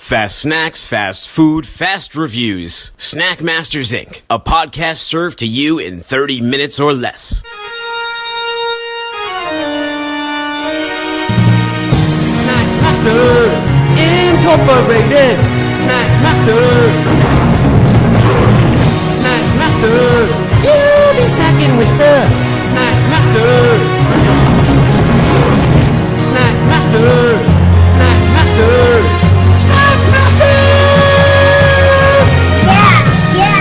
Fast snacks, fast food, fast reviews. Snack Masters Inc., a podcast served to you in 30 minutes or less. Snack Masters Incorporated. Snack Masters. Snack Masters. You'll be snacking with the Snack Masters. Snack Masters. Snack Masters. Snack Masters! Yeah!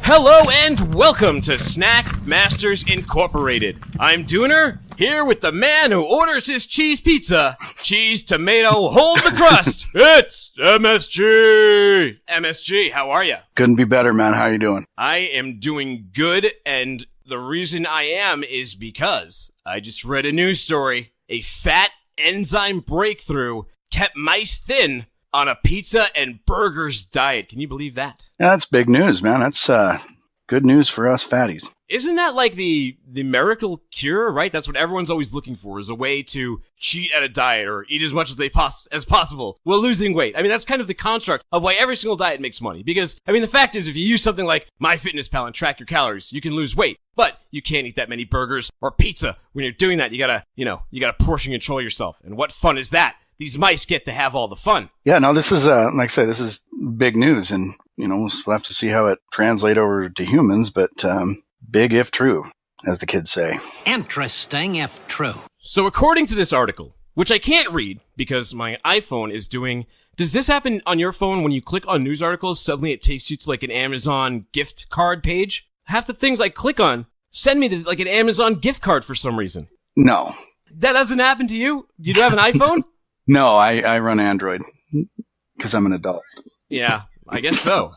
Hello and welcome to Snack Masters Incorporated. I'm Dooner, here with the man who orders his cheese pizza. Cheese, tomato, hold the crust. It's MSG. MSG, how are you? Couldn't be better, man. How you doing? I am doing good, and the reason I am is because I just read a news story. A fat enzyme breakthrough kept mice thin on a pizza and burgers diet. Can you believe that? Yeah, that's big news, man. That's good news for us fatties. Isn't that like the miracle cure, right? That's what everyone's always looking for, is a way to cheat at a diet or eat as much as as possible while losing weight. I mean, that's kind of the construct of why every single diet makes money. Because, I mean, the fact is, if you use something like MyFitnessPal and track your calories, you can lose weight. But you can't eat that many burgers or pizza. When you're doing that, you gotta portion control yourself. And what fun is that? These mice get to have all the fun. Yeah, no, this is, like I say, this is big news. And, we'll have to see how it translates over to humans. But big if true, as the kids say. Interesting if true. So according to this article, which I can't read because my iPhone is doing... Does this happen on your phone when you click on news articles, suddenly it takes you to like an Amazon gift card page? Half the things I click on send me to like an Amazon gift card for some reason. No. That doesn't happen to you? You don't have an iPhone? No, I run Android because I'm an adult. Yeah, I guess so.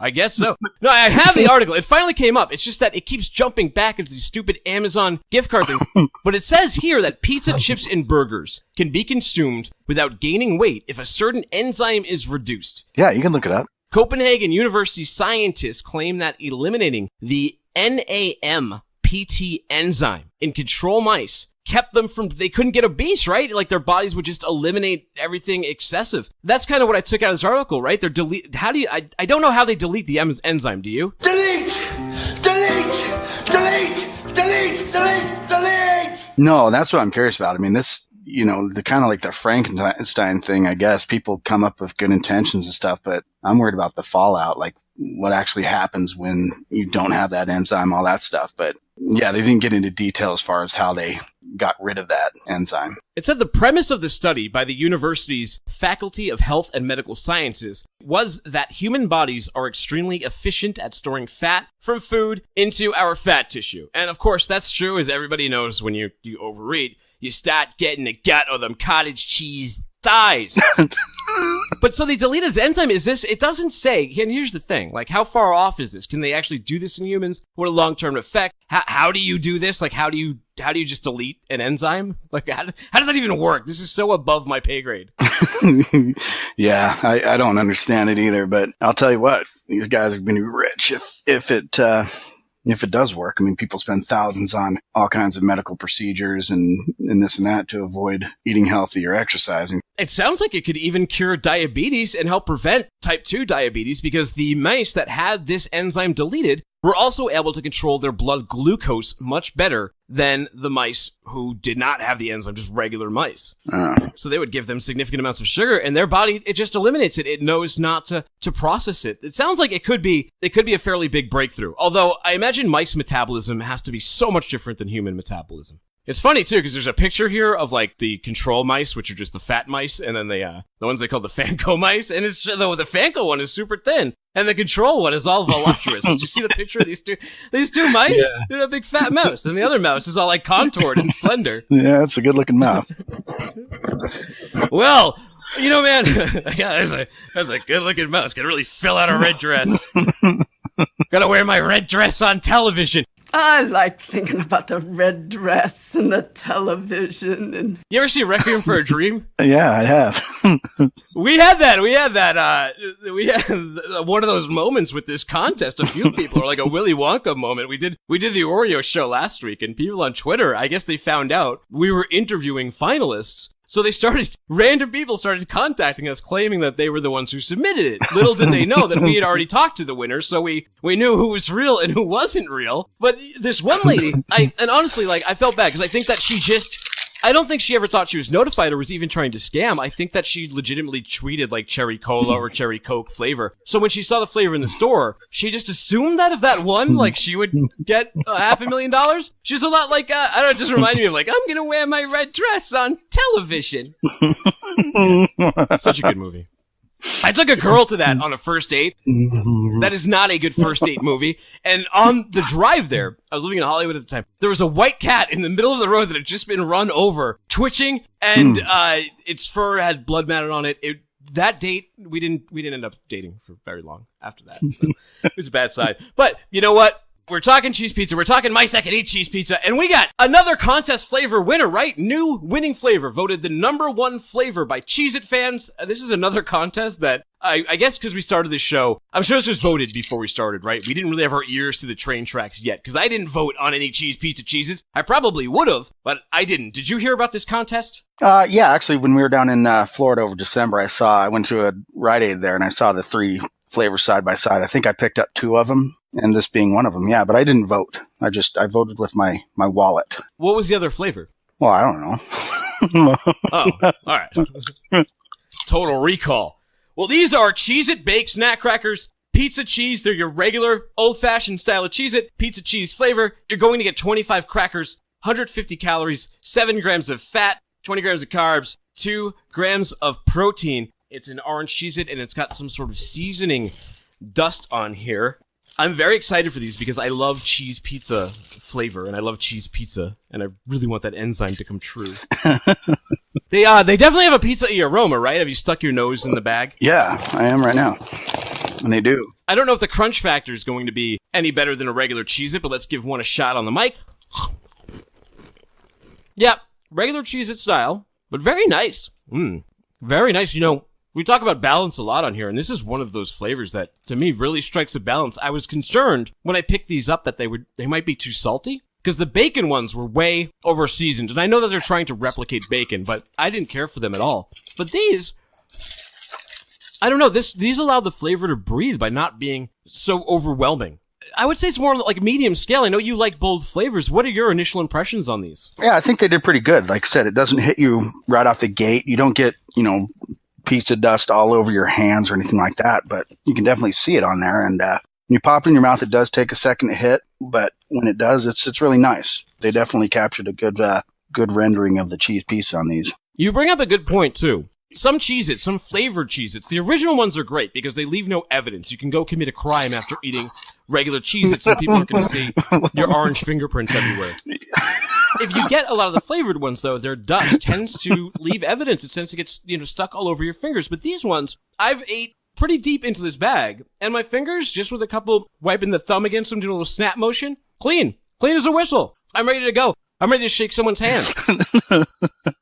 No, I have the article. It finally came up. It's just that it keeps jumping back into the stupid Amazon gift card thing. But it says here that pizza, chips, and burgers can be consumed without gaining weight if a certain enzyme is reduced. Yeah, you can look it up. Copenhagen University scientists claim that eliminating the NAMPT enzyme in control mice kept them from, they couldn't get obese, right? Like their bodies would just eliminate everything excessive. That's kind of what I took out of this article, right? I don't know how they delete the enzyme, do you? Delete! No, that's what I'm curious about. I mean, this, the kind of like the Frankenstein thing, I guess. People come up with good intentions and stuff, but I'm worried about the fallout, like what actually happens when you don't have that enzyme, all that stuff. But yeah, they didn't get into detail as far as how they got rid of that enzyme. It said the premise of the study by the university's Faculty of Health and Medical Sciences was that human bodies are extremely efficient at storing fat from food into our fat tissue. And of course, that's true, as everybody knows, when you overeat, you start getting a gut or them cottage cheese thighs. But so they deleted this enzyme. It doesn't say, and here's the thing, like how far off is this? Can they actually do this in humans? What a long-term effect? How do you do this? Like how do you just delete an enzyme? Like how does that even work? This is so above my pay grade. Yeah, I don't understand it either, but I'll tell you what, these guys are going to be rich if it does work. I mean, people spend thousands on all kinds of medical procedures and this and that to avoid eating healthy or exercising. It sounds like it could even cure diabetes and help prevent type 2 diabetes because the mice that had this enzyme deleted were also able to control their blood glucose much better than the mice who did not have the enzyme, just regular mice. So they would give them significant amounts of sugar, and their body, it just eliminates it. It knows not to process it. It sounds like it could be a fairly big breakthrough. Although I imagine mice metabolism has to be so much different than human metabolism. It's funny too, because there's a picture here of like the control mice, which are just the fat mice, and then the ones they call the Fanco mice, and it's the Fanco one is super thin, and the control one is all voluptuous. Did you see the picture of these two mice? Yeah. They're a big fat mouse, and the other mouse is all like contoured and slender. Yeah, it's a good looking mouse. Well, man, yeah, that's a good looking mouse. Can really fill out a red dress. Gotta wear my red dress on television. I like thinking about the red dress and the television. And you ever see Requiem for a Dream? Yeah, I have. We had that. We had one of those moments with this contest. A few people, or like a Willy Wonka moment. We did the Oreo show last week, and people on Twitter, I guess they found out we were interviewing finalists So random people started contacting us claiming that they were the ones who submitted it. Little did they know that we had already talked to the winners, so we knew who was real and who wasn't real. But this one lady, and honestly, like, I felt bad because I think that I don't think she ever thought she was notified or was even trying to scam. I think that she legitimately tweeted like cherry cola or cherry Coke flavor. So when she saw the flavor in the store, she just assumed that if that won, like, she would get $500,000. She's a lot like, I don't know, it just reminded me of like, I'm going to wear my red dress on television. Such a good movie. I took a girl to that on a first date. That is not a good first date movie. And on the drive there, I was living in Hollywood at the time, there was a white cat in the middle of the road that had just been run over, twitching, and its fur had blood matted on it. That date, we didn't end up dating for very long after that. So it was a bad sign. But you know what? We're talking cheese pizza. We're talking mice that can eat cheese pizza. And we got another contest flavor winner, right? New winning flavor, voted the #1 flavor by Cheez-It fans. This is another contest that I guess because we started this show, I'm sure this was voted before we started, right? We didn't really have our ears to the train tracks yet because I didn't vote on any Cheese Pizza Cheez-Its. I probably would have, but I didn't. Did you hear about this contest? Yeah, actually, when we were down in Florida over December, I went to a Rite Aid there and I saw the 3 flavors side by side. I think I picked up 2 of them. And this being one of them, yeah, but I didn't vote. I voted with my wallet. What was the other flavor? Well, I don't know. Oh, all right. Total recall. Well, these are Cheez-It baked snack crackers, pizza cheese. They're your regular old-fashioned style of Cheez-It, pizza cheese flavor. You're going to get 25 crackers, 150 calories, 7 grams of fat, 20 grams of carbs, 2 grams of protein. It's an orange Cheez-It, and it's got some sort of seasoning dust on here. I'm very excited for these because I love cheese pizza flavor and I love cheese pizza and I really want that enzyme to come true. They definitely have a pizza-y aroma, right? Have you stuck your nose in the bag? Yeah, I am right now. And they do. I don't know if the crunch factor is going to be any better than a regular Cheez-It, but let's give one a shot on the mic. Yeah, regular Cheez-It style, but very nice. Very nice. You know, we talk about balance a lot on here, and this is one of those flavors that, to me, really strikes a balance. I was concerned when I picked these up that they might be too salty, because the bacon ones were way over-seasoned, and I know that they're trying to replicate bacon, but I didn't care for them at all. But these, I don't know, these allow the flavor to breathe by not being so overwhelming. I would say it's more like medium scale. I know you like bold flavors. What are your initial impressions on these? Yeah, I think they did pretty good. Like I said, it doesn't hit you right off the gate. You don't get, pizza dust all over your hands or anything like that, but you can definitely see it on there. And when you pop it in your mouth, it does take a second to hit, but when it does, it's really nice. They definitely captured a good rendering of the cheese pizza on these. You bring up a good point too. Some Cheez-Its, some flavored Cheez-Its, the original ones are great because they leave no evidence. You can go commit a crime after eating regular Cheez-Its and people aren't going to see your orange fingerprints everywhere. If you get a lot of the flavored ones, though, their dust tends to leave evidence. It tends to get stuck all over your fingers. But these ones, I've ate pretty deep into this bag, and my fingers, just with a couple wiping the thumb against them, doing a little snap motion, clean as a whistle. I'm ready to go. I'm ready to shake someone's hand.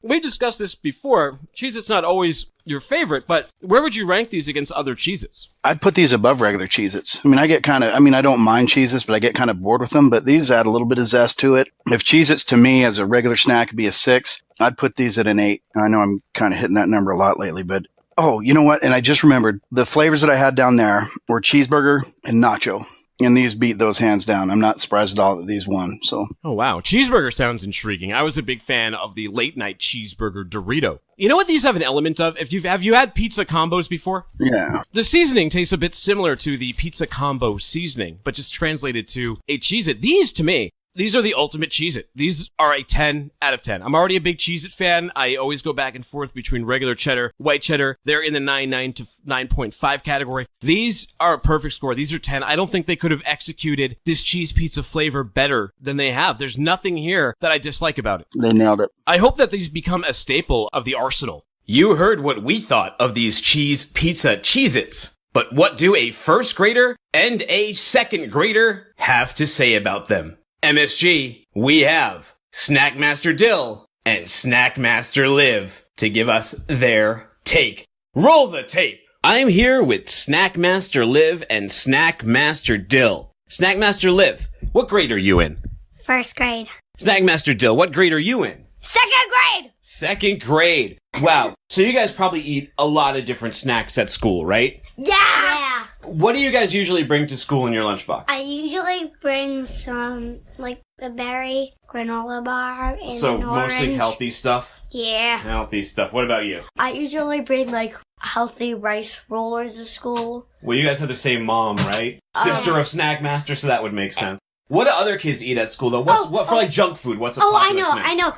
We discussed this before. Cheez-It's not always your favorite, but where would you rank these against other Cheez-Its? I'd put these above regular Cheez-Its. I don't mind Cheez-Its, but I get kind of bored with them, but these add a little bit of zest to it. If Cheez-Its to me as a regular snack would be a 6, I'd put these at an 8. I know I'm kind of hitting that number a lot lately, but oh, you know what? And I just remembered the flavors that I had down there were cheeseburger and nacho. And these beat those hands down. I'm not surprised at all that these won. So. Oh, wow. Cheeseburger sounds intriguing. I was a big fan of the late night cheeseburger Dorito. You know what these have an element of? Have you had pizza combos before? Yeah. The seasoning tastes a bit similar to the pizza combo seasoning, but just translated to a Cheez-It. These, to me, these are the ultimate Cheez-It. These are a 10 out of 10. I'm already a big Cheez-It fan. I always go back and forth between regular cheddar, white cheddar. They're in the 9.9 to 9.5 category. These are a perfect score. These are 10. I don't think they could have executed this cheese pizza flavor better than they have. There's nothing here that I dislike about it. They nailed it. I hope that these become a staple of the arsenal. You heard what we thought of these Cheese Pizza Cheez-Its. But what do a first grader and a second grader have to say about them? MSG, we have Snackmaster Dill and Snackmaster Liv to give us their take. Roll the tape! I'm here with Snackmaster Liv and Snackmaster Dill. Snackmaster Liv, what grade are you in? First grade. Snackmaster Dill, what grade are you in? Second grade! 2nd grade. Wow. So you guys probably eat a lot of different snacks at school, right? Yeah. What do you guys usually bring to school in your lunchbox? I usually bring some, like, a berry granola bar and So an orange. mostly healthy stuff? Yeah. Healthy stuff. What about you? I usually bring, like, healthy rice rollers to school. Well, you guys have the same mom, right? Sister of Snack Master, so that would make sense. What do other kids eat at school, though? What for, like, junk food? What's a popular snack? I know.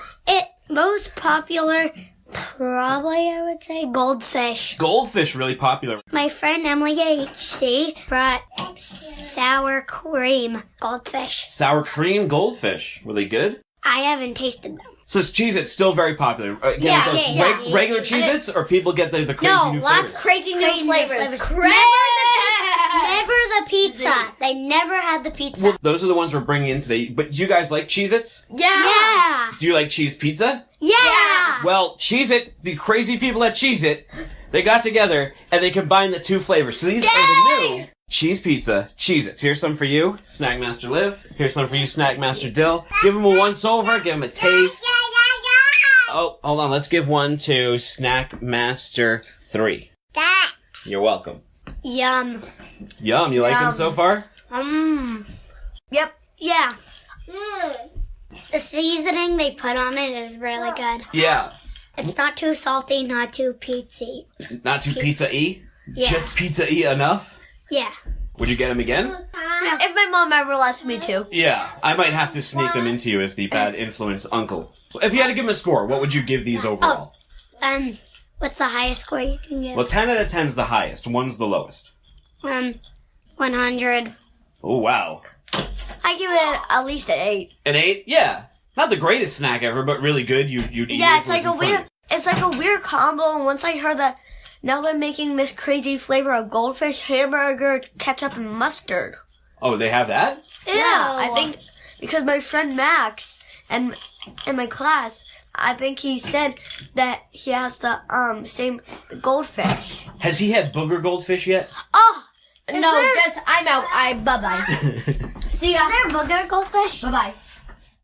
Most popular, probably, I would say, goldfish. Goldfish, really popular. My friend Emily HC brought sour cream goldfish. Sour cream goldfish. Were they good? I haven't tasted them. So is Cheez-Its still very popular? Yeah, those yeah. regular Cheez-Its, or people get the crazy new flavors? Crazy new flavors. Never the pizza. They never had the pizza. Well, those are the ones we're bringing in today. But do you guys like Cheez-Its? Yeah. Do you like cheese pizza? Yeah. Well, Cheez-It, the crazy people at Cheez-It, they got together and they combined the two flavors. So these are the new Cheese Pizza Cheez-Its. Here's some for you, Snack Master Liv. Here's some for you, Snack Master Dill. Give them a once-over. Give them a taste. Oh, hold on. Let's give one to Snack Master 3. You're welcome. Yum. Yum. You like them so far? Yep. Yeah. The seasoning they put on it is really good. Yeah. It's not too salty, not too pizza. Not too pizza-y? Yeah. Just pizza-y enough? Yeah. Would you get them again? If my mom ever lets me to. Yeah. I might have to sneak them into you as the bad influence uncle. If you had to give them a score, what would you give these overall? What's the highest score you can give? Well, 10 out of 10 is the highest. 1's the lowest. 100. Oh, wow. I give it at least an 8. An 8? Yeah. Not the greatest snack ever, but really good. You'd eat Yeah, it it's like a weird. It's like a weird combo. And once I heard that now they're making this crazy flavor of goldfish hamburger, ketchup, and mustard. Oh, they have that? Yeah, I think because my friend Max and in my class, I think he said that he has the same goldfish. Has he had booger goldfish yet? Oh no, I'm out. Bye bye. See ya. Are there booger goldfish? Bye bye.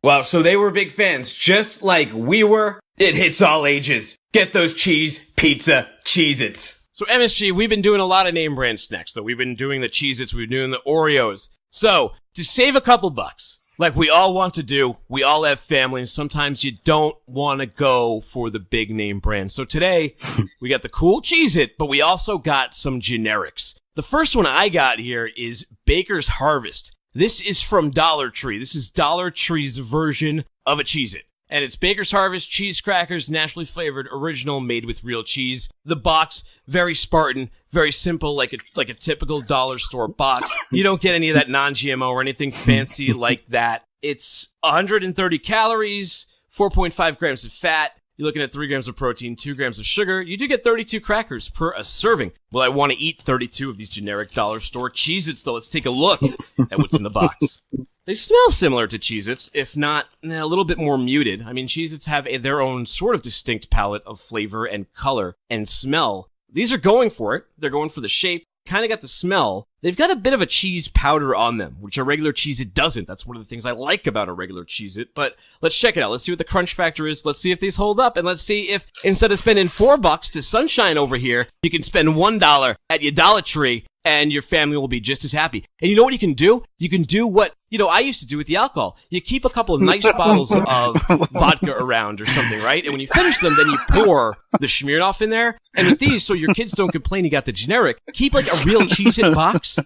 Wow, so they were big fans, just like we were. It hits all ages. Get those cheese pizza Cheez-Its. So MSG, we've been doing a lot of name brand snacks, though. We've been doing the Cheez-Its, we've been doing the Oreos. So, to save a couple bucks, like we all want to do, we all have families, sometimes you don't want to go for the big name brand. So today, we got the cool Cheez-It, but we also got some generics. The first one I got here is Baker's Harvest. This is from Dollar Tree. This is Dollar Tree's version of a Cheez-It. And it's Baker's Harvest cheese crackers, naturally flavored, original, made with real cheese. The box, very Spartan, very simple, like a typical dollar store box. You don't get any of that non-GMO or anything fancy like that. It's 130 calories, 4.5 grams of fat. You're looking at 3 grams of protein, 2 grams of sugar. You do get 32 crackers per a serving. Well, I want to eat 32 of these generic dollar store Cheez-Its, though. Let's take a look at what's in the box. They smell similar to Cheez-Its, if not a little bit more muted. I mean, Cheez-Its have their own sort of distinct palette of flavor and color and smell. These are going for it. They're going for the shape. Kind of got the smell. They've got a bit of a cheese powder on them, which a regular Cheez-It doesn't. That's one of the things I like about a regular Cheez-It. But let's check it out. Let's see what the crunch factor is. Let's see if these hold up. And let's see if instead of spending $4 to Sunshine over here, you can spend $1 at your Dollar Tree and your family will be just as happy. And you know what you can do? You can do what, I used to do with the alcohol. You keep a couple of nice bottles of vodka around or something, right? And when you finish them, then you pour the Smirnoff in there. And with these, so your kids don't complain you got the generic, keep like a real Cheez-It box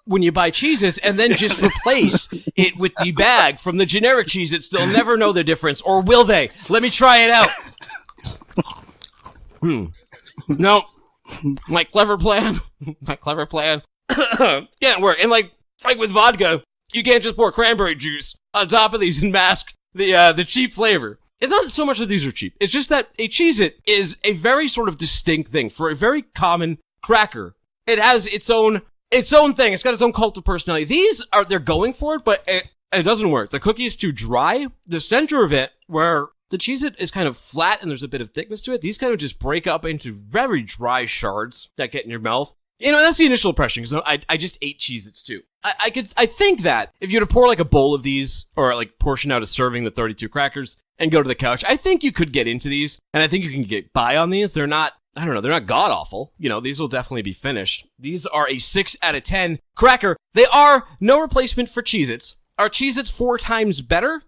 when you buy Cheez-Its and then just replace it with the bag from the generic Cheez-Its. They'll never know the difference. Or will they? Let me try it out. No. My clever plan can't work. And like with vodka, you can't just pour cranberry juice on top of these and mask the cheap flavor. It's not so much that these are cheap. It's just that a Cheez-It is a very sort of distinct thing. For a very common cracker, it has its own thing. It's got its own cult of personality. They're going for it, but it doesn't work. The cookie is too dry. The center of it, where the Cheez-It is kind of flat and there's a bit of thickness to it, these kind of just break up into very dry shards that get in your mouth. That's the initial impression, because I just ate Cheez-Its too. I think that if you were to pour like a bowl of these, or like portion out a serving the 32 crackers, and go to the couch, I think you could get into these, and I think you can get by on these. They're not, I don't know, they're not god-awful. These will definitely be finished. These are a 6 out of 10 cracker. They are no replacement for Cheez-Its. Are Cheez-Its 4 times better?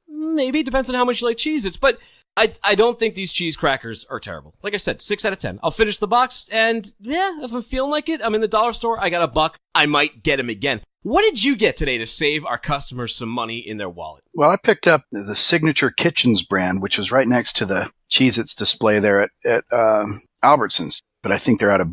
Maybe. Depends on how much you like Cheez-Its, but I don't think these cheese crackers are terrible. Like I said, 6 out of 10. I'll finish the box, and yeah, if I'm feeling like it, I'm in the dollar store, I got $1, I might get them again. What did you get today to save our customers some money in their wallet? Well, I picked up the Signature Kitchens brand, which was right next to the Cheez-Its display there at Albertsons. But I think they're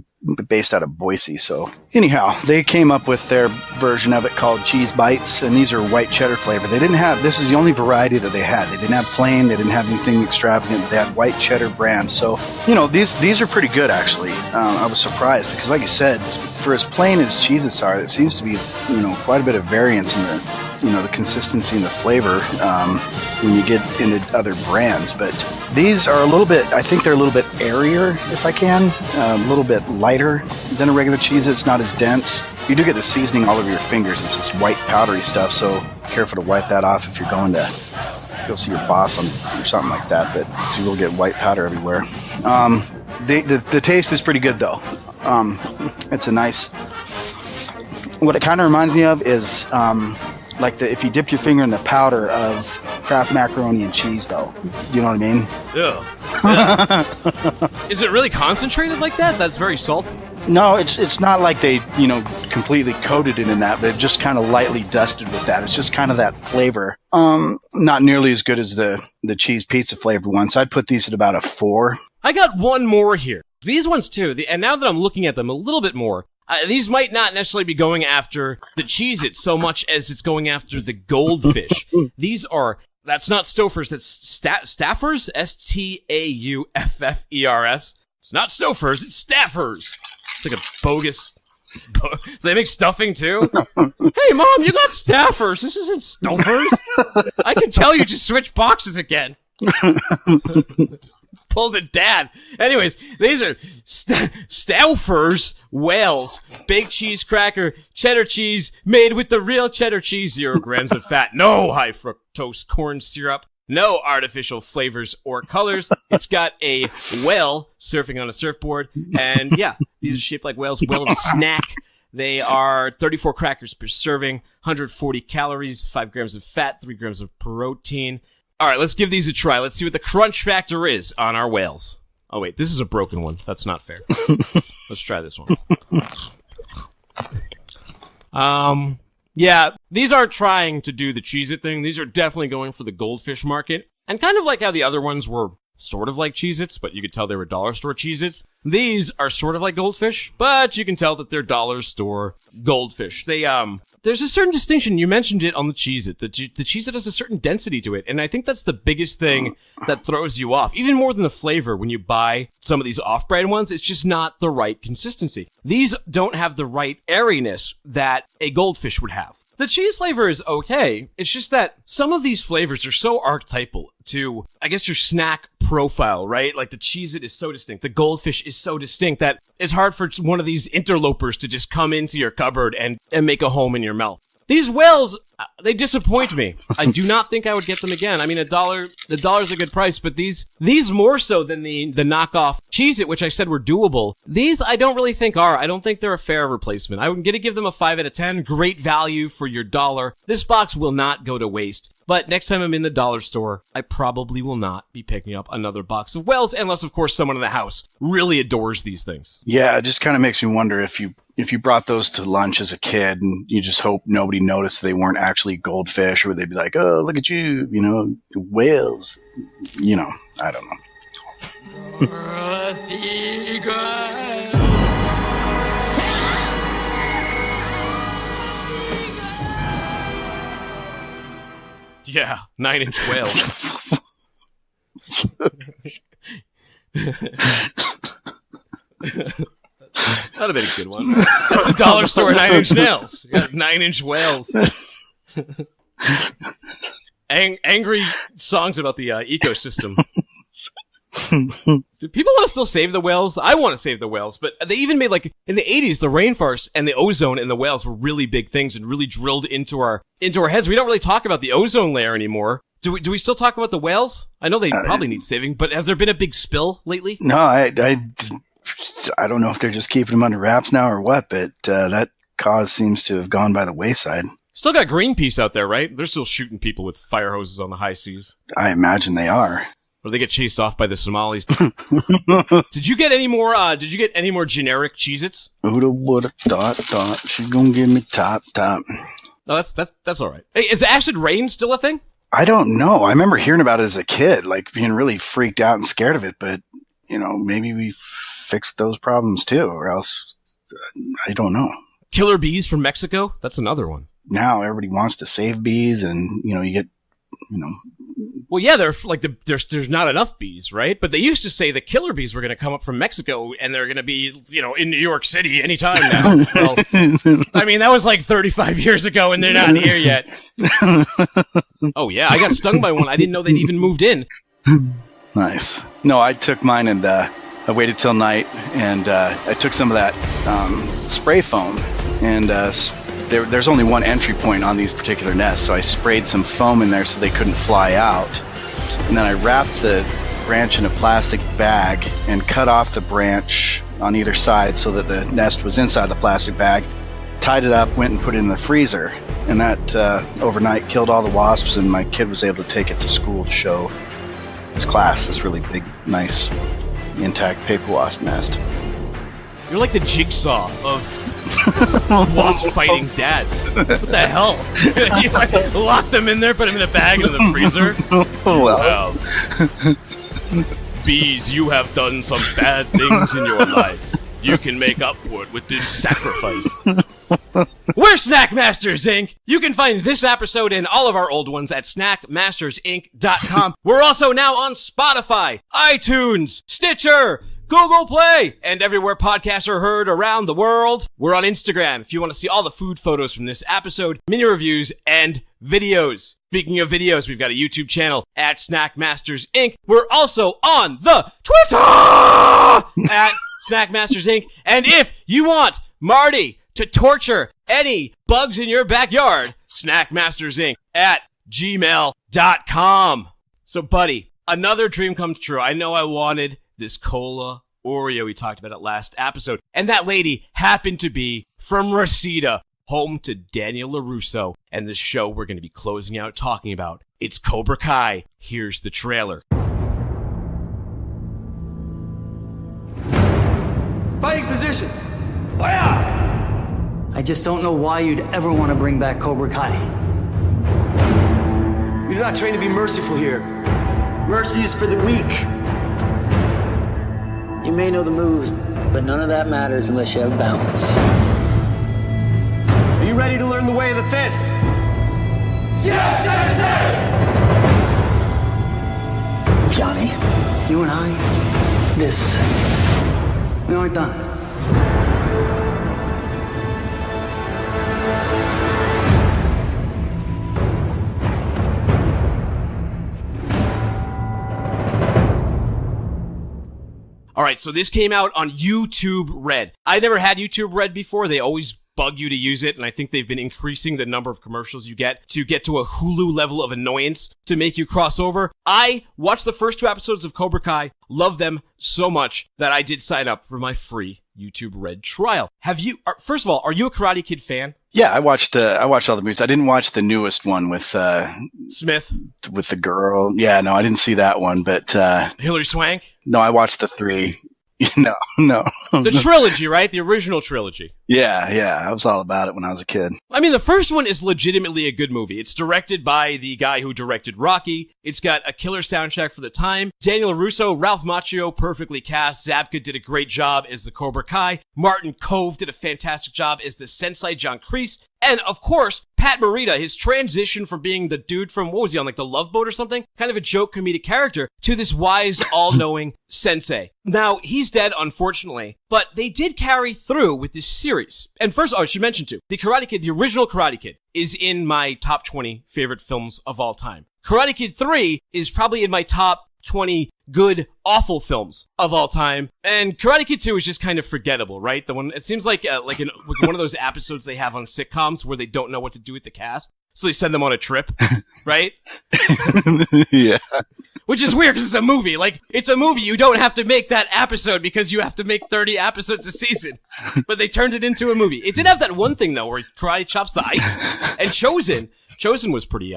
based out of Boise. So anyhow, they came up with their version of it called Cheese Bites, and these are white cheddar flavor. They didn't have, this is the only variety that they had. They didn't have plain, they didn't have anything extravagant. They had white cheddar brand. So, these are pretty good actually. I was surprised because like you said, for as plain as Cheez-Its are, it seems to be, quite a bit of variance in the consistency and the flavor when you get into other brands. But these are I think they're a little bit airier, if I can, a little bit lighter than a regular Cheez-It. It's not as dense. You do get the seasoning all over your fingers. It's this white powdery stuff, so be careful to wipe that off if you're going to go see your boss or something like that, but you will get white powder everywhere. The taste is pretty good, though. It's a nice... What it kind of reminds me of is... if you dip your finger in the powder of Kraft macaroni and cheese, though. You know what I mean? Yeah. Is it really concentrated like that? That's very salty. No, it's not like they, completely coated it in that, but just kind of lightly dusted with that. It's just kind of that flavor. Not nearly as good as the cheese pizza flavored one. So I'd put these at about a 4. I got one more here. These ones too. And now that I'm looking at them a little bit more, these might not necessarily be going after the Cheez-It so much as it's going after the goldfish. That's not Stouffer's, that's Staffers? Stauffers. It's not Stouffer's, it's Staffers. It's like a bogus... They make stuffing too? Hey Mom, you got Staffers. This isn't Stouffer's. I can tell you just switched boxes again. Pulled it, Dad. Anyways, these are Stauffer's Wales baked cheese cracker, cheddar cheese made with the real cheddar cheese, 0 grams of fat, no high fructose corn syrup, no artificial flavors or colors. It's got a whale surfing on a surfboard, and yeah, these are shaped like whales. Whale of a snack. They are 34 crackers per serving, 140 calories, 5 grams of fat, 3 grams of protein. All right, let's give these a try. Let's see what the crunch factor is on our whales. Oh, wait, this is a broken one. That's not fair. Let's try this one. Yeah, these aren't trying to do the Cheez-It thing. These are definitely going for the goldfish market. And kind of like how the other ones were sort of like Cheez-Its, but you could tell they were dollar store Cheez-Its. These are sort of like goldfish, but you can tell that they're dollar store goldfish. There's a certain distinction. You mentioned it on the Cheez-It. The Cheez-It has a certain density to it, and I think that's the biggest thing that throws you off. Even more than the flavor, when you buy some of these off-brand ones, it's just not the right consistency. These don't have the right airiness that a goldfish would have. The cheese flavor is okay. It's just that some of these flavors are so archetypal to, I guess, your snack profile, right? Like the Cheez-It is so distinct. The goldfish is so distinct that it's hard for one of these interlopers to just come into your cupboard and make a home in your mouth. These whales, they disappoint me. I do not think I would get them again. I mean, the dollar's a good price, but these more so than the knockoff Cheez-It, which I said were doable. These I don't really think are. I don't think they're a fair replacement. I'm going to give them a 5 out of 10. Great value for your dollar. This box will not go to waste. But next time I'm in the dollar store, I probably will not be picking up another box of whales, unless, of course, someone in the house really adores these things. Yeah, it just kind of makes me wonder if you brought those to lunch as a kid and you just hope nobody noticed they weren't actually goldfish, or they'd be like, oh, look at you, whales. I don't know. Yeah, 9-inch whales. That'd have been a good one. At the dollar store, 9-inch nails. You got 9-inch whales. Angry songs about the ecosystem. Do people want to still save the whales? I want to save the whales, but they even made, like, in the 80s, the rainforest and the ozone and the whales were really big things and really drilled into our heads. We don't really talk about the ozone layer anymore. Do we still talk about the whales? I know they probably need saving, but has there been a big spill lately? No, I don't know if they're just keeping them under wraps now or what, but that cause seems to have gone by the wayside. Still got Greenpeace out there, right? They're still shooting people with fire hoses on the high seas. I imagine they are. Or they get chased off by the Somalis. Did you get any more generic Cheez-Its? Who'da, woulda, thought, she's gonna give me top. No, that's all right. Hey, is acid rain still a thing? I don't know. I remember hearing about it as a kid, like being really freaked out and scared of it, but, maybe we fixed those problems too, or else, I don't know. Killer bees from Mexico? That's another one. Now everybody wants to save bees and, you get. Well, yeah, there's not enough bees, right? But they used to say the killer bees were going to come up from Mexico and they're going to be, in New York City anytime now. Well, I mean, that was like 35 years ago and they're not here yet. Oh, yeah, I got stung by one. I didn't know they'd even moved in. Nice. No, I took mine and I waited till night and I took some of that spray foam and there's only one entry point on these particular nests, so I sprayed some foam in there so they couldn't fly out. And then I wrapped the branch in a plastic bag and cut off the branch on either side so that the nest was inside the plastic bag, tied it up, went and put it in the freezer. And that overnight killed all the wasps, and my kid was able to take it to school to show his class this really big, nice, intact paper wasp nest. You're like the Jigsaw of wasp fighting dads. What the hell? You lock them in there, put them in a bag in the freezer? Well, bees, you have done some bad things in your life. You can make up for it with this sacrifice. We're Snackmasters, Inc. You can find this episode and all of our old ones at snackmastersinc.com. We're also now on Spotify, iTunes, Stitcher, Google Play, and everywhere podcasts are heard around the world. We're on Instagram if you want to see all the food photos from this episode, mini reviews, and videos. Speaking of videos, we've got a YouTube channel at Snackmasters Inc. We're also on the Twitter at Snackmasters Inc. And if you want Marty to torture any bugs in your backyard, Snackmasters Inc. at gmail.com. So, buddy, another dream comes true. I know I wanted this cola Oreo. We talked about it last episode. And that lady happened to be from Reseda, home to Daniel LaRusso. And this show we're going to be closing out talking about, it's Cobra Kai. Here's the trailer. Fighting positions. Fire! I just don't know why you'd ever want to bring back Cobra Kai. We do not train to be merciful here. Mercy is for the weak. You may know the moves, but none of that matters unless you have balance. Are you ready to learn the way of the fist? Yes, Sensei! Johnny, you and I, we aren't done. All right, so this came out on YouTube Red. I never had YouTube Red before. They always bug you to use it, and I think they've been increasing the number of commercials you get to a Hulu level of annoyance to make you cross over. I watched the first 2 episodes of Cobra Kai, love them so much that I did sign up for my free YouTube Red trial. First of all, are you a Karate Kid fan? Yeah, I watched all the movies. I didn't watch the newest one with Smith, with the girl. Yeah, no, I didn't see that one, but Hilary Swank. No, I watched the 3. No. The trilogy, right? The original trilogy. Yeah, I was all about it when I was a kid. I mean, the first one is legitimately a good movie. It's directed by the guy who directed Rocky. It's got a killer soundtrack for the time. Daniel LaRusso, Ralph Macchio, perfectly cast. Zabka did a great job as the Cobra Kai. Martin Kove did a fantastic job as the Sensei John Kreese. And, of course, Pat Morita, his transition from being the dude from, what was he on, like the Love Boat or something? Kind of a joke comedic character to this wise, all-knowing sensei. Now, he's dead, unfortunately, but they did carry through with this series. And first, I should mention too, the Karate Kid, the original Karate Kid, is in my top 20 favorite films of all time. Karate Kid 3 is probably in my top 20 good, awful films of all time. And Karate Kid 2 is just kind of forgettable, right? The one, it seems like like one of those episodes they have on sitcoms where they don't know what to do with the cast. So they send them on a trip, right? Yeah. Which is weird because it's a movie. Like, it's a movie. You don't have to make that episode because you have to make 30 episodes a season. But they turned it into a movie. It did have that one thing, though, where karate chops the ice. And Chosen was pretty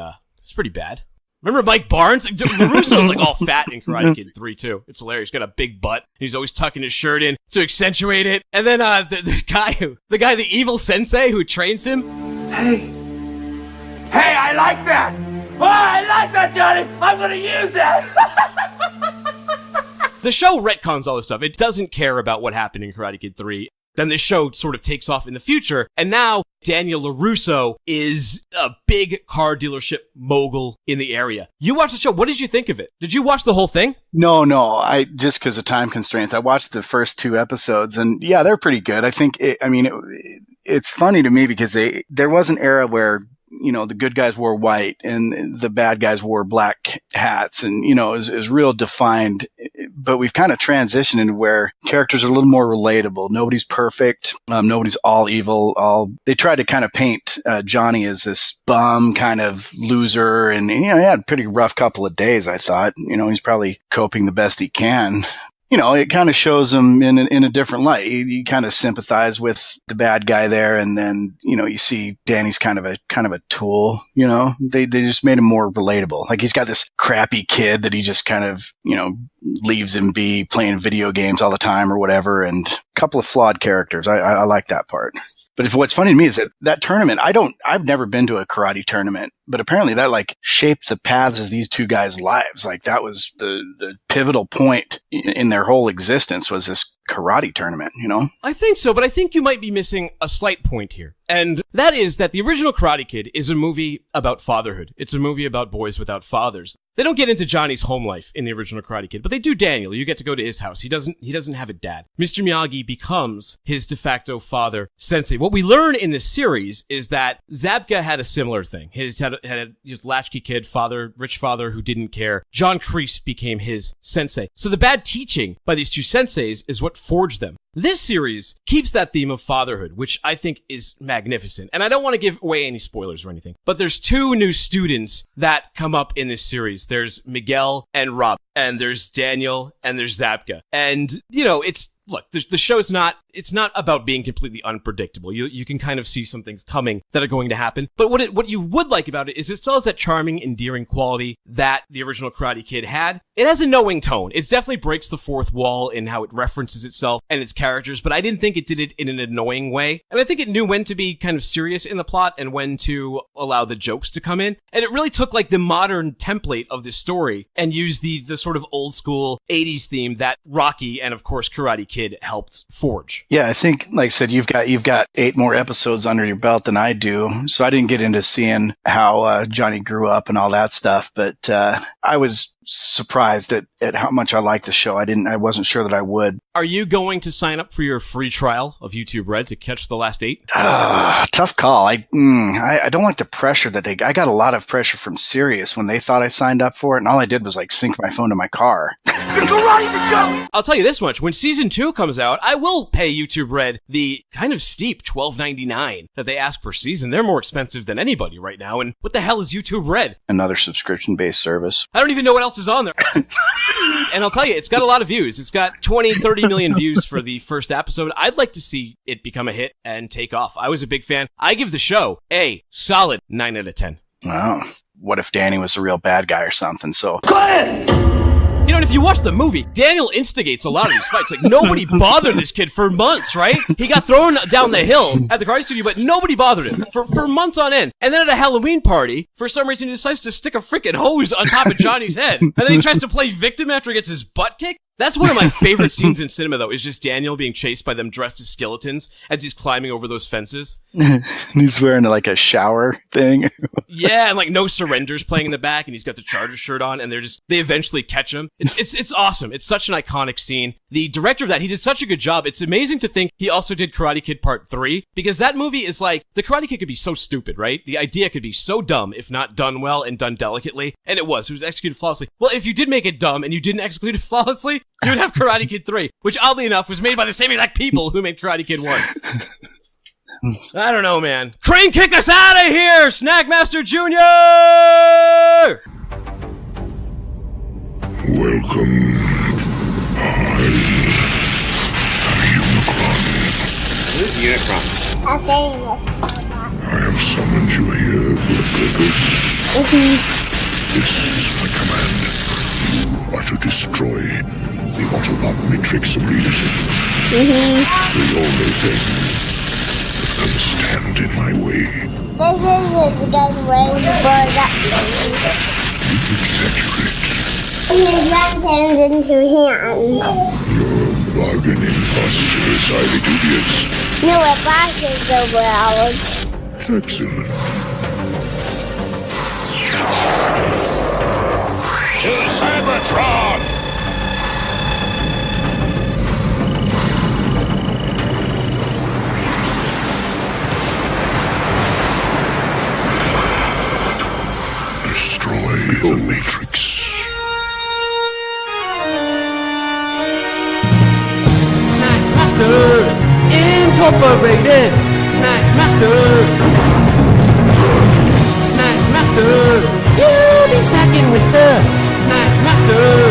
bad. Remember Mike Barnes? LaRusso's like all fat in Karate Kid 3, too. It's hilarious. He's got a big butt. He's always tucking his shirt in to accentuate it. And then the guy, the evil sensei who trains him. Hey, I like that! Oh, I like that, Johnny! I'm gonna use that! The show retcons all this stuff. It doesn't care about what happened in Karate Kid 3. Then the show sort of takes off in the future, and now Daniel LaRusso is a big car dealership mogul in the area. You watched the show. What did you think of it? Did you watch the whole thing? No. I just because of time constraints, I watched the first 2 episodes, and yeah, they're pretty good. I think. It's funny to me because there was an era where, you know, the good guys wore white and the bad guys wore black hats, and, you know, it was real defined. But we've kind of transitioned into where characters are a little more relatable. Nobody's perfect. Nobody's all evil. They tried to kind of paint Johnny as this bum kind of loser, and, you know, he had a pretty rough couple of days, I thought. You know, he's probably coping the best he can. You know, it kind of shows him in a different light. You kind of sympathize with the bad guy there, and then, you know, you see Danny's kind of a tool. You know, they just made him more relatable. Like, he's got this crappy kid that he just kind of, you know, leaves him be playing video games all the time or whatever, and a couple of flawed characters. I like that part. But what's funny to me is that tournament, I've never been to a karate tournament, but apparently that like shaped the paths of these two guys' lives. Like, that was the pivotal point in their whole existence, was this karate tournament, you know? I think so, but I think you might be missing a slight point here. And that is that the original Karate Kid is a movie about fatherhood. It's a movie about boys without fathers. They don't get into Johnny's home life in the original Karate Kid, but they do Daniel. You get to go to his house. He doesn't have a dad. Mr. Miyagi becomes his de facto father, sensei. What we learn in this series is that Zabka had a similar thing. His latchkey kid, rich father who didn't care. John Kreese became his sensei. So the bad teaching by these two senseis is what forged them. This series keeps that theme of fatherhood, which I think is magnificent. And I don't want to give away any spoilers or anything, but there's 2 new students that come up in this series. There's Miguel and Rob, and there's Daniel, and there's Zabka. And, you know, the show's it's not about being completely unpredictable. You can kind of see some things coming that are going to happen. But what you would like about it is it still has that charming, endearing quality that the original Karate Kid had. It has a knowing tone. It definitely breaks the fourth wall in how it references itself and its characters, but I didn't think it did it in an annoying way. And I think it knew when to be kind of serious in the plot and when to allow the jokes to come in. And it really took like the modern template of this story and used the sort of old school 80s theme that Rocky and of course Karate Kid helped forge. Yeah, I think, like I said, you've got 8 more episodes under your belt than I do, so I didn't get into seeing how Johnny grew up and all that stuff. But I was surprised at how much I liked the show. I wasn't sure that I would. Are you going to sign up for your free trial of YouTube Red to catch the last 8? Tough call. I don't like the pressure that I got a lot of pressure from Sirius when they thought I signed up for it, and all I did was like sync my phone to my car. Karate's a joke! I'll tell you this much. When season 2 comes out, I will pay YouTube Red the kind of steep $12.99 that they ask per season. They're more expensive than anybody right now. And what the hell is YouTube Red? Another subscription-based service. I don't even know what else is on there. And I'll tell you, it's got a lot of views. It's got 20, 30 million views for the first episode. I'd like to see it become a hit and take off. I was a big fan. I give the show a solid 9 out of 10. Wow. What if Danny was a real bad guy or something? So Go ahead! You know, and if you watch the movie, Daniel instigates a lot of these fights. Like, nobody bothered this kid for months, right? He got thrown down the hill at the karate studio, but nobody bothered him for months on end. And then at a Halloween party, for some reason, he decides to stick a freaking hose on top of Johnny's head. And then he tries to play victim after he gets his butt kicked. That's one of my favorite scenes in cinema, though, is just Daniel being chased by them dressed as skeletons as he's climbing over those fences. He's wearing like a shower thing. Yeah, and like No Surrender's playing in the back, and he's got the Charger shirt on, and they eventually catch him. It's awesome. It's such an iconic scene. The director of that, he did such a good job. It's amazing to think he also did Karate Kid Part 3, because that movie is like, the Karate Kid could be so stupid, right? The idea could be so dumb if not done well and done delicately, and it was executed flawlessly. Well, if you did make it dumb and you didn't execute it flawlessly, you would have Karate Kid 3, which oddly enough was made by the same exact people who made Karate Kid 1. I don't know, man. Crane, kick us out of here! Snackmaster Jr.! Welcome. I am Unicron. Who's Unicron? A famous robot. I have summoned you here for a purpose. This is my command. You are to destroy the Autobot matrix of leadership. The only thing that can stand in my way. This is his gun where he blows up things. You exaggerate. His gun turns into hands. Your bargaining postures are dubious. No, it passes the world. Excellent. To Cybertron! Destroy the Matrix. Snack Masters Incorporated. Snack Masters. Snack Masters. You'll be snacking with the Snack Masters.